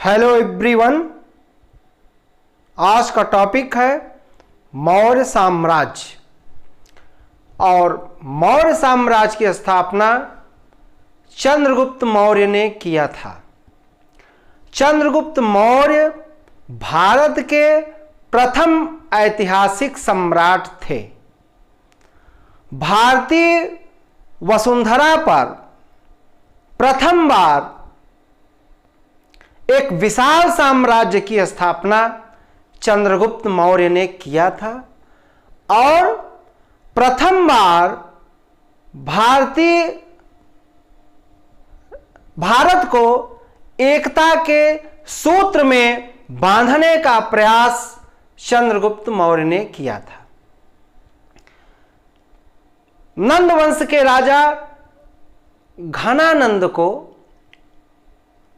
Hello everyone, आज का topic है मौर्य साम्राज्य। और मौर्य साम्राज्य की स्थापना चंद्रगुप्त मौर्य ने किया था। चंद्रगुप्त मौर्य भारत के प्रथम ऐतिहासिक सम्राट थे। भारतीय वसुंधरा पर प्रथम बार एक विशाल साम्राज्य की स्थापना चंद्रगुप्त मौर्य ने किया था और प्रथम बार भारत को एकता के सूत्र में बांधने का प्रयास चंद्रगुप्त मौर्य ने किया था। नंद वंश के राजा घनानंद को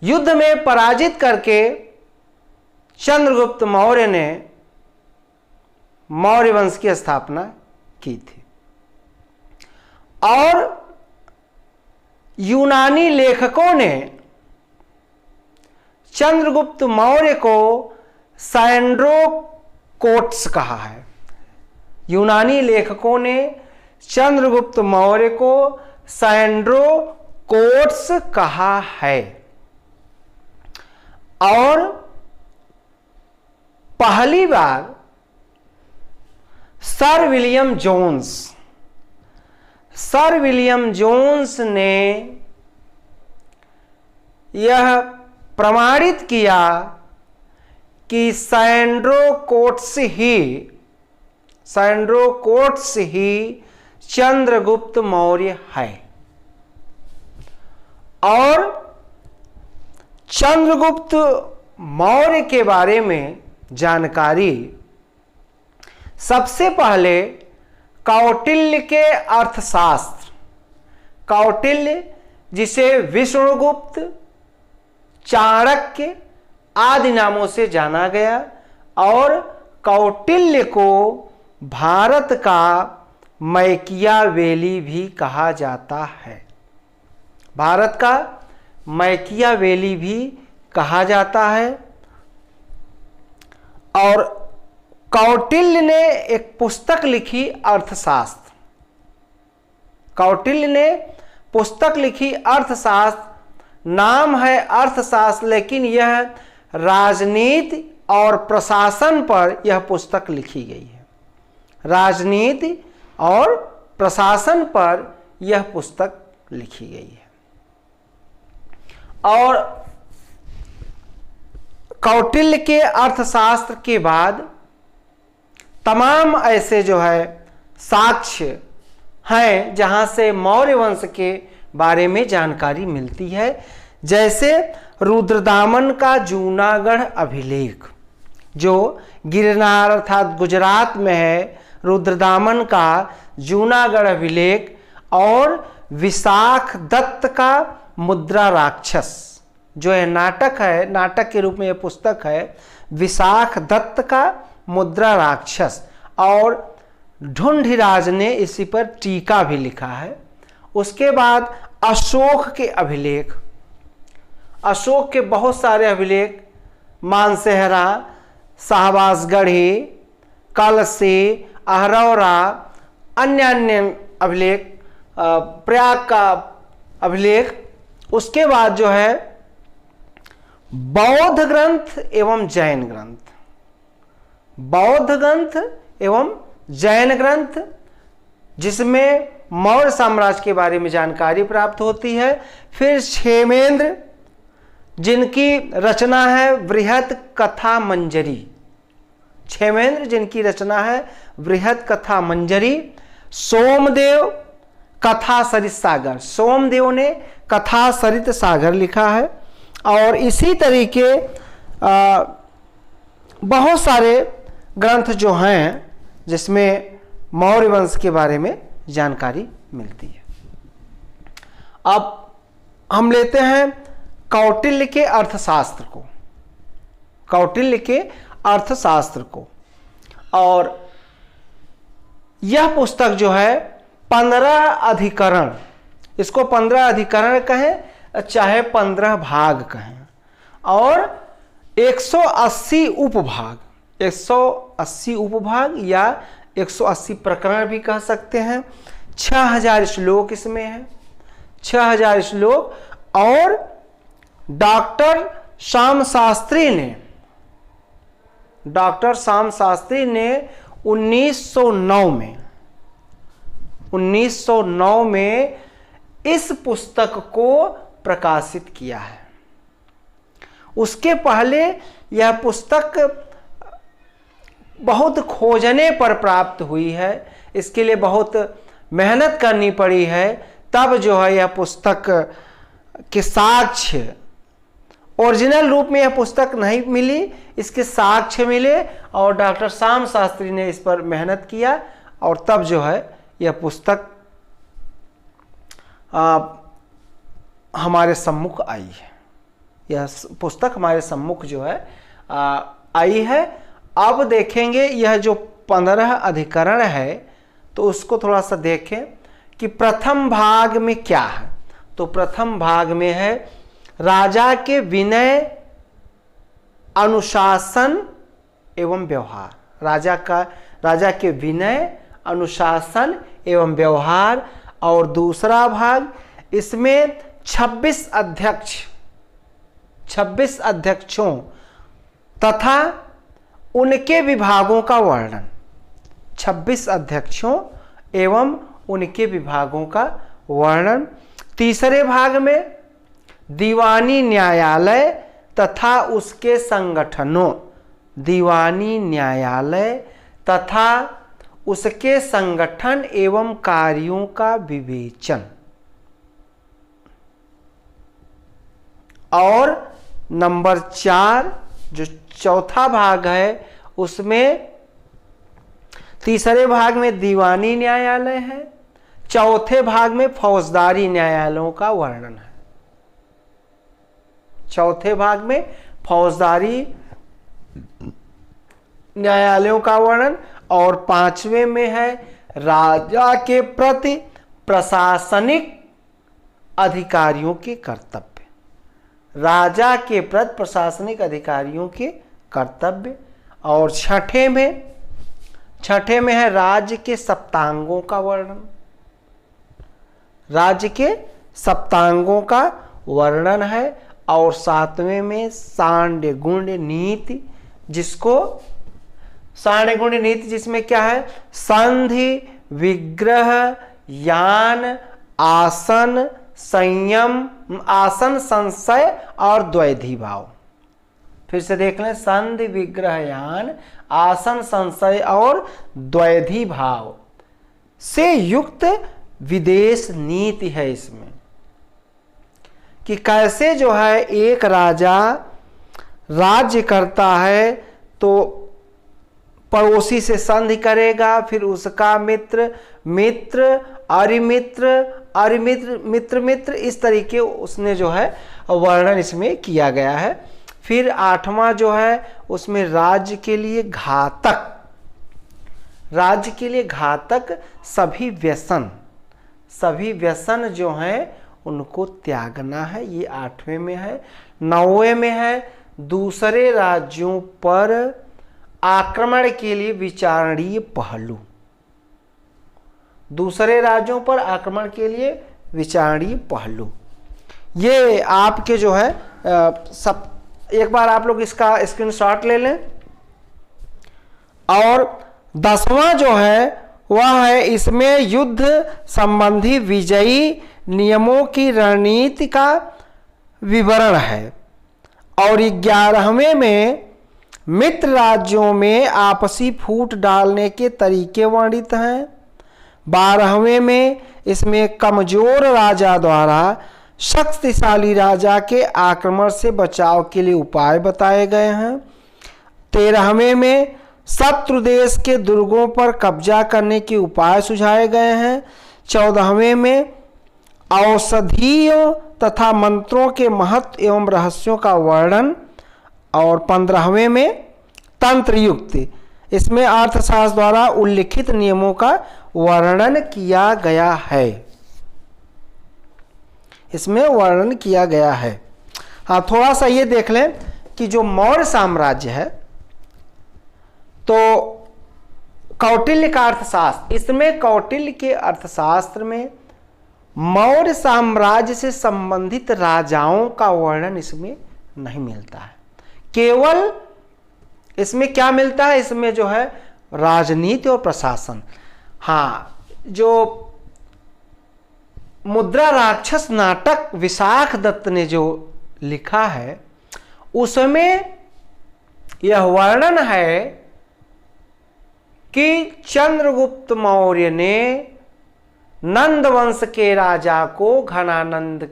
युद्ध में पराजित करके चंद्रगुप्त मौर्य ने मौर्य वंश की स्थापना की थी। और यूनानी लेखकों ने चंद्रगुप्त मौर्य को सैंड्रोकोट्स कहा है। यूनानी लेखकों ने चंद्रगुप्त मौर्य को सैंड्रोकोट्स कहा है। और पहली बार सर विलियम जोन्स ने यह प्रमाणित किया कि सैंड्रोकोट्स ही चंद्रगुप्त मौर्य है। और चंद्रगुप्त मौर्य के बारे में जानकारी सबसे पहले कौटिल्य के अर्थशास्त्र, कौटिल्य जिसे विष्णुगुप्त, चाणक्य आदि नामों से जाना गया, और कौटिल्य को भारत का मैकियावेली भी कहा जाता है। भारत का मैकियावेली भी कहा जाता है। और कौटिल्य ने एक पुस्तक लिखी अर्थशास्त्र। कौटिल्य ने पुस्तक लिखी अर्थशास्त्र। नाम है अर्थशास्त्र, लेकिन यह राजनीति और प्रशासन पर यह पुस्तक लिखी गई है। राजनीति और प्रशासन पर यह पुस्तक लिखी गई है। और कौटिल्य के अर्थशास्त्र के बाद तमाम ऐसे जो है साक्ष्य हैं जहां से मौर्य वंश के बारे में जानकारी मिलती है। जैसे रुद्रदामन का जूनागढ़ अभिलेख, जो गिरनार अर्थात गुजरात में है, रुद्रदामन का जूनागढ़ अभिलेख, और विशाख दत्त का मुद्रा राक्षस, जो है नाटक है, नाटक के रूप में यह पुस्तक है, विशाख दत्त का मुद्रा राक्षस। और ढूंढिराज ने इसी पर टीका भी लिखा है। उसके बाद अशोक के अभिलेख, अशोक के बहुत सारे अभिलेख, मानसेहरा, शाहबाजगढ़ी, कलसी, अहरौरा, अन्य अभिलेख, प्रयाग का अभिलेख। उसके बाद जो है बौद्ध ग्रंथ एवं जैन ग्रंथ, बौद्ध ग्रंथ एवं जैन ग्रंथ, जिसमें मौर्य साम्राज्य के बारे में जानकारी प्राप्त होती है। फिर क्षेमेंद्र, जिनकी रचना है बृहत कथा मंजरी, क्षेमेंद्र जिनकी रचना है बृहत कथा मंजरी। सोमदेव कथा सरित सागर, सोमदेव ने कथा सरित सागर लिखा है। और इसी तरीके बहुत सारे ग्रंथ जो हैं जिसमें मौर्य वंश के बारे में जानकारी मिलती है। अब हम लेते हैं कौटिल्य के अर्थशास्त्र को, कौटिल्य के अर्थशास्त्र को। और यह पुस्तक जो है 15 अधिकरण, इसको 15 अधिकरण कहें चाहे 15 भाग कहें, और 180 उपभाग, 180 उपभाग या 180 प्रकरण भी कह सकते हैं। 6000 श्लोक इसमें है, 6000 श्लोक। और डॉक्टर श्याम शास्त्री ने 1909 में इस पुस्तक को प्रकाशित किया है। उसके पहले यह पुस्तक बहुत खोजने पर प्राप्त हुई है, इसके लिए बहुत मेहनत करनी पड़ी है, तब जो है यह पुस्तक के साक्ष्य, ओरिजिनल रूप में यह पुस्तक नहीं मिली, इसके साक्ष्य मिले और डॉक्टर श्याम शास्त्री ने इस पर मेहनत किया और तब जो है यह पुस्तक हमारे सम्मुख आई है। यह पुस्तक हमारे सम्मुख जो है आई है। अब देखेंगे यह जो 15 अधिकरण है तो उसको थोड़ा सा देखें कि प्रथम भाग में क्या है। तो प्रथम भाग में है राजा के विनय, अनुशासन एवं व्यवहार। राजा के विनय, अनुशासन एवं व्यवहार। और दूसरा भाग, इसमें 26 अध्यक्षों तथा उनके विभागों का वर्णन। 26 अध्यक्षों एवं उनके विभागों का वर्णन। तीसरे भाग में दीवानी न्यायालय तथा उसके संगठनों, दीवानी न्यायालय तथा उसके संगठन एवं कार्यों का विवेचन। और नंबर 4 जो चौथा भाग है उसमें तीसरे भाग में दीवानी न्यायालय है, चौथे भाग में फौजदारी न्यायालयों का वर्णन है। चौथे भाग में फौजदारी न्यायालयों का वर्णन। और 5वें में है राजा के प्रति प्रशासनिक अधिकारियों के कर्तव्य। राजा के प्रति प्रशासनिक अधिकारियों के कर्तव्य। और छठे में है राज्य के सप्तांगों का वर्णन। राज्य के सप्तांगों का वर्णन है। और 7वें में सांड्य गुण नीति, जिसमें क्या है, संधि, विग्रह, यान, आसन, संयम, आसन, संशय और द्वैधी भाव। फिर से देख लें, संधि, विग्रह, यान, आसन, संशय और द्वैधी भाव से युक्त विदेश नीति है इसमें, कि कैसे जो है एक राजा राज्य करता है तो पड़ोसी से संधि करेगा, फिर उसका मित्र, मित्र, इस तरीके उसने जो है वर्णन इसमें किया गया है। फिर 8वां जो है उसमें राज्य के लिए घातक सभी व्यसन जो हैं उनको त्यागना है, ये 8वें में है। 9वें में है दूसरे राज्यों पर आक्रमण के लिए विचारणीय पहलू। दूसरे राज्यों पर आक्रमण के लिए विचारणीय पहलू, ये आपके जो है सब, एक बार आप लोग इसका स्क्रीनशॉट ले लें। और 10वां जो है वह है, इसमें युद्ध संबंधी विजयी नियमों की रणनीति का विवरण है। और 11वें में मित्र राज्यों में आपसी फूट डालने के तरीके वर्णित हैं। 12वें में इसमें कमजोर राजा द्वारा शक्तिशाली राजा के आक्रमण से बचाव के लिए उपाय बताए गए हैं। 13वें में शत्रु देश के दुर्गों पर कब्जा करने के उपाय सुझाए गए हैं। 14वें में औषधियों तथा मंत्रों के महत्व एवं रहस्यों का वर्णन। और 15वें में तंत्र युक्त, इसमें अर्थशास्त्र द्वारा उल्लिखित नियमों का वर्णन किया गया है। इसमें वर्णन किया गया है। हाँ, थोड़ा सा ये देख लें कि जो मौर्य साम्राज्य है, तो कौटिल्य का अर्थशास्त्र, इसमें कौटिल्य के अर्थशास्त्र में मौर्य साम्राज्य से संबंधित राजाओं का वर्णन इसमें नहीं मिलता है। केवल इसमें क्या मिलता है, इसमें जो है राजनीति और प्रशासन। हाँ, जो मुद्रा राक्षस नाटक विशाख दत्त ने जो लिखा है, उसमें यह वर्णन है कि चंद्रगुप्त मौर्य ने नंद वंश के राजा को घनानंद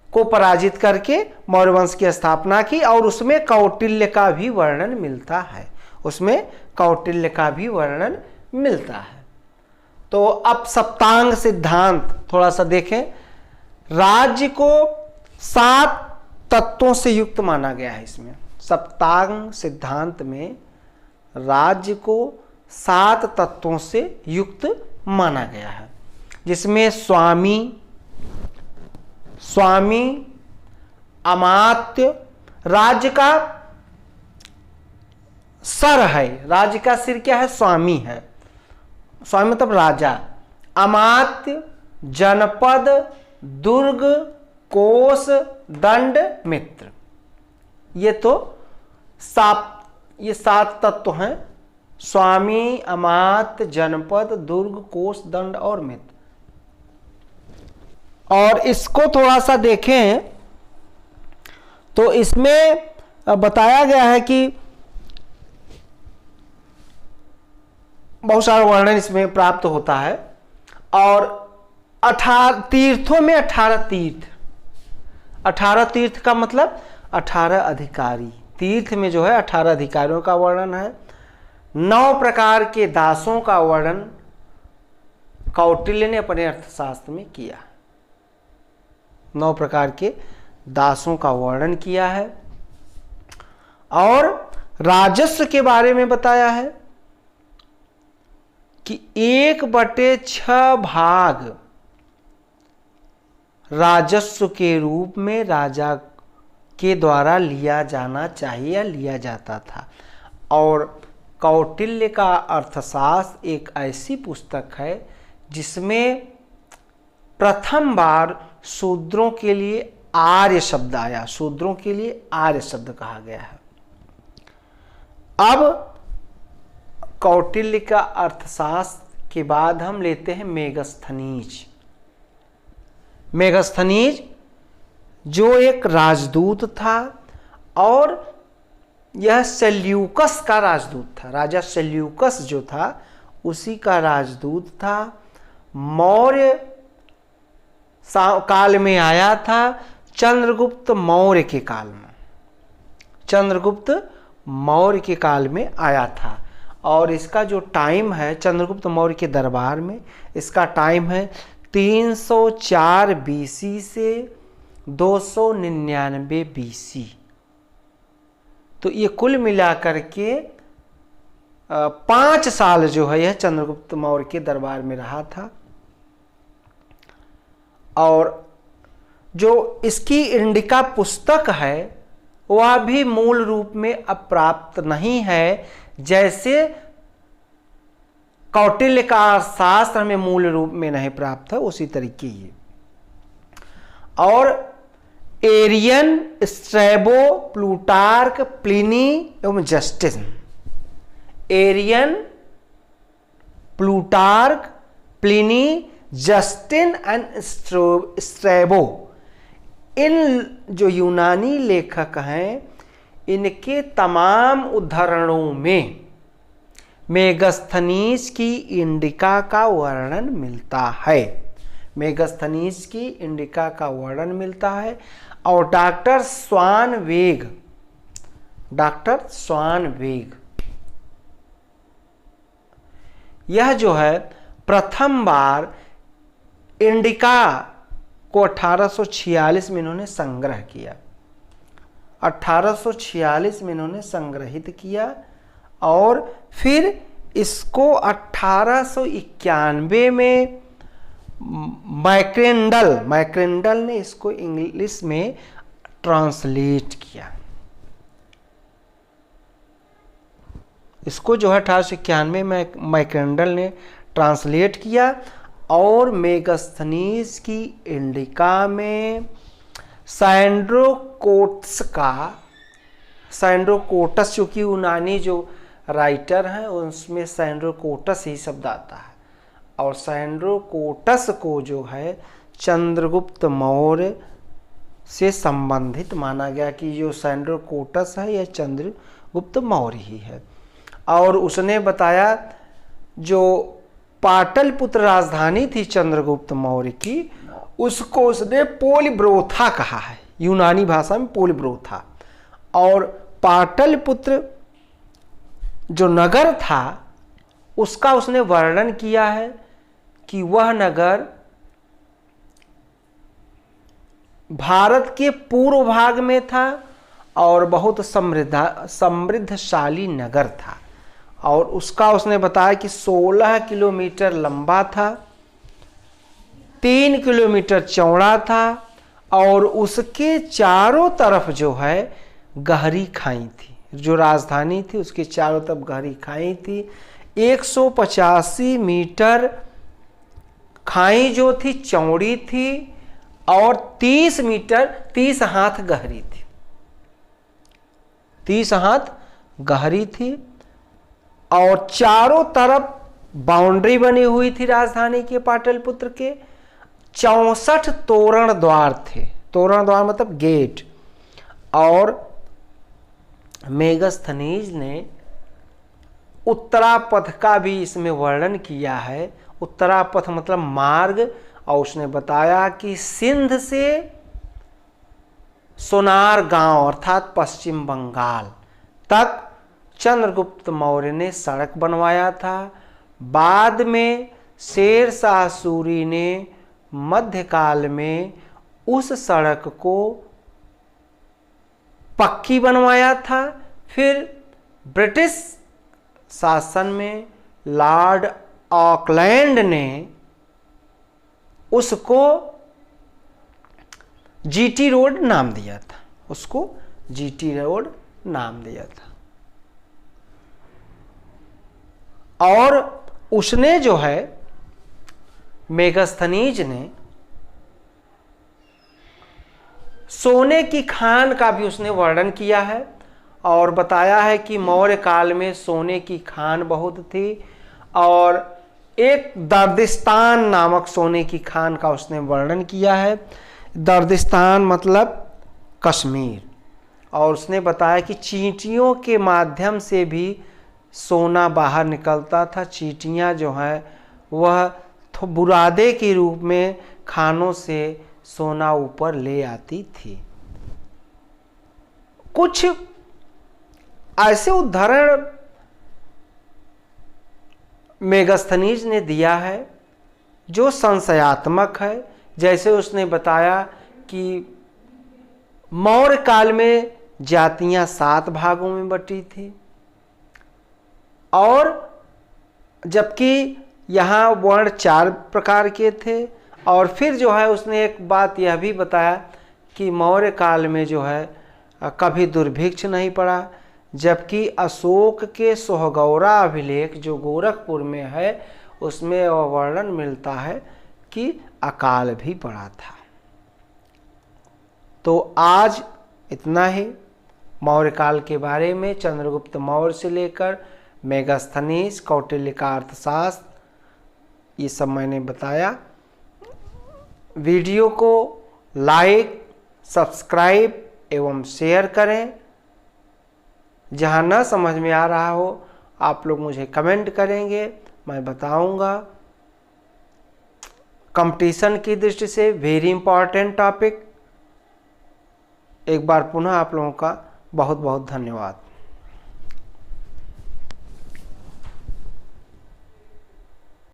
को पराजित करके मौर्य वंश की स्थापना की, और उसमें कौटिल्य का भी वर्णन मिलता है, उसमें कौटिल्य का भी वर्णन मिलता है। तो अब सप्तांग सिद्धांत थोड़ा सा देखें। राज्य को 7 तत्वों से युक्त माना गया है। इसमें सप्तांग सिद्धांत में राज्य को 7 तत्वों से युक्त माना गया है, जिसमें स्वामी, अमात्य, राज्य का सर है, राज्य का सिर क्या है, स्वामी है, स्वामी मतलब राजा, अमात्य, जनपद, दुर्ग, कोष, दंड, मित्र। ये तो ये 7 तत्व हैं, स्वामी, अमात्य, जनपद, दुर्ग, कोष, दंड और मित्र। और इसको थोड़ा सा देखें तो इसमें बताया गया है कि बहुत सारा वर्णन इसमें प्राप्त होता है। और 18 तीर्थों में 18 तीर्थ, 18 तीर्थ का मतलब 18 अधिकारी। तीर्थ में जो है 18 अधिकारियों का वर्णन है। 9 प्रकार के दासों का वर्णन कौटिल्य ने अपने अर्थशास्त्र में किया। 9 प्रकार के दासों का वर्णन किया है। और राजस्व के बारे में बताया है कि 1/6 भाग राजस्व के रूप में राजा के द्वारा लिया जाना चाहिए या लिया जाता था। और कौटिल्य का अर्थशास्त्र एक ऐसी पुस्तक है जिसमें प्रथम बार शूद्रों के लिए आर्य शब्द आया, शूद्रों के लिए आर्य शब्द कहा गया है। अब कौटिल्य का अर्थशास्त्र के बाद हम लेते हैं मेगस्थनीज। मेगस्थनीज जो एक राजदूत था, और यह सेल्यूकस का राजदूत था। राजा सेल्यूकस जो था उसी का राजदूत था। मौर्य काल में आया था, चंद्रगुप्त मौर्य के काल में, चंद्रगुप्त मौर्य के काल में आया था। और इसका जो टाइम है चंद्रगुप्त मौर्य के दरबार में, इसका टाइम है 304 बीसी से 299 बीसी। तो ये कुल मिलाकर के 5 साल जो है यह चंद्रगुप्त मौर्य के दरबार में रहा था। और जो इसकी इंडिका पुस्तक है वह भी मूल रूप में अब प्राप्त नहीं है, जैसे कौटिल्य का शास्त्र में मूल रूप में नहीं प्राप्त है उसी तरीके ये। और एरियन, स्ट्रैबो, प्लूटार्क, प्लिनी एवं Justin, Arrian, Plutarch, Pliny, Justin and Strabo, इन जो यूनानी लेखक हैं इनके तमाम उद्धरणों में मेगस्थनीज की इंडिका का वर्णन मिलता है। मेगस्थनीज की इंडिका का वर्णन मिलता है। और डॉक्टर स्वानवेग यह जो है प्रथम बार इंडिका को 1846 में इन्होंने संग्रह किया। 1846 में इन्होंने संग्रहित किया और फिर इसको 1891 में मैक्रेंडल ने इसको इंग्लिश में ट्रांसलेट किया। इसको जो है 1891 में मैकेंडल ने ट्रांसलेट किया और मेगास्थनीज की इंडिका में सैंड्रोकोटस चूँकि यूनानी जो राइटर हैं उसमें सैंड्रोकोटस ही शब्द आता है, और सैंड्रोकोटस को जो है चंद्रगुप्त मौर्य से संबंधित माना गया कि जो सैंड्रोकोटस है यह चंद्रगुप्त मौर्य ही है। और उसने बताया जो पाटलिपुत्र राजधानी थी चंद्रगुप्त मौर्य की, उसको उसने पोलिब्रोथा कहा है, यूनानी भाषा में पोलिब्रोथा। और पाटलिपुत्र जो नगर था उसका उसने वर्णन किया है कि वह नगर भारत के पूर्व भाग में था और बहुत समृद्धशाली नगर था। और उसका उसने बताया कि 16 किलोमीटर लंबा था, 3 किलोमीटर चौड़ा था और उसके चारों तरफ जो है गहरी खाई थी। जो राजधानी थी उसके चारों तरफ गहरी खाई थी। 185 मीटर खाई जो थी चौड़ी थी और 30 मीटर 30 हाथ गहरी थी, 30 हाथ गहरी थी। और चारों तरफ बाउंड्री बनी हुई थी राजधानी के पाटलिपुत्र के। 64 तोरण द्वार थे, तोरण द्वार मतलब गेट। और मेगास्थनीज ने उत्तरापथ का भी इसमें वर्णन किया है। उत्तरापथ मतलब मार्ग। और उसने बताया कि सिंध से सोनार गांव अर्थात पश्चिम बंगाल तक चंद्रगुप्त मौर्य ने सड़क बनवाया था। बाद में शेर शाह सूरी ने मध्यकाल में उस सड़क को पक्की बनवाया था। फिर ब्रिटिश शासन में लॉर्ड ऑकलैंड ने उसको जीटी रोड नाम दिया था, उसको जीटी रोड नाम दिया था। और उसने जो है मेगास्थनीज ने सोने की खान का भी उसने वर्णन किया है और बताया है कि मौर्य काल में सोने की खान बहुत थी। और एक दर्दिस्तान नामक सोने की खान का उसने वर्णन किया है। दर्दिस्तान मतलब कश्मीर। और उसने बताया कि चींटियों के माध्यम से भी सोना बाहर निकलता था। चींटियां जो हैं वह बुरादे के रूप में खानों से सोना ऊपर ले आती थी। कुछ ऐसे उदाहरण मेगास्थनीज ने दिया है जो संशयात्मक है। जैसे उसने बताया कि मौर्य काल में जातियां 7 भागों में बटी थी और जबकि यहाँ वर्ण 4 प्रकार के थे। और फिर जो है उसने एक बात यह भी बताया कि मौर्य काल में जो है कभी दुर्भिक्ष नहीं पड़ा, जबकि अशोक के सोहगौरा अभिलेख जो गोरखपुर में है उसमें वह वर्णन मिलता है कि अकाल भी पड़ा था। तो आज इतना ही मौर्य काल के बारे में। चंद्रगुप्त मौर्य से लेकर मेगास्थनीज, कौटिल्य का अर्थशास्त्र, ये सब मैंने बताया। वीडियो को लाइक, सब्सक्राइब एवं शेयर करें। जहाँ न समझ में आ रहा हो आप लोग मुझे कमेंट करेंगे, मैं बताऊंगा। कंपटीशन की दृष्टि से वेरी इंपॉर्टेंट टॉपिक। एक बार पुनः आप लोगों का बहुत बहुत धन्यवाद।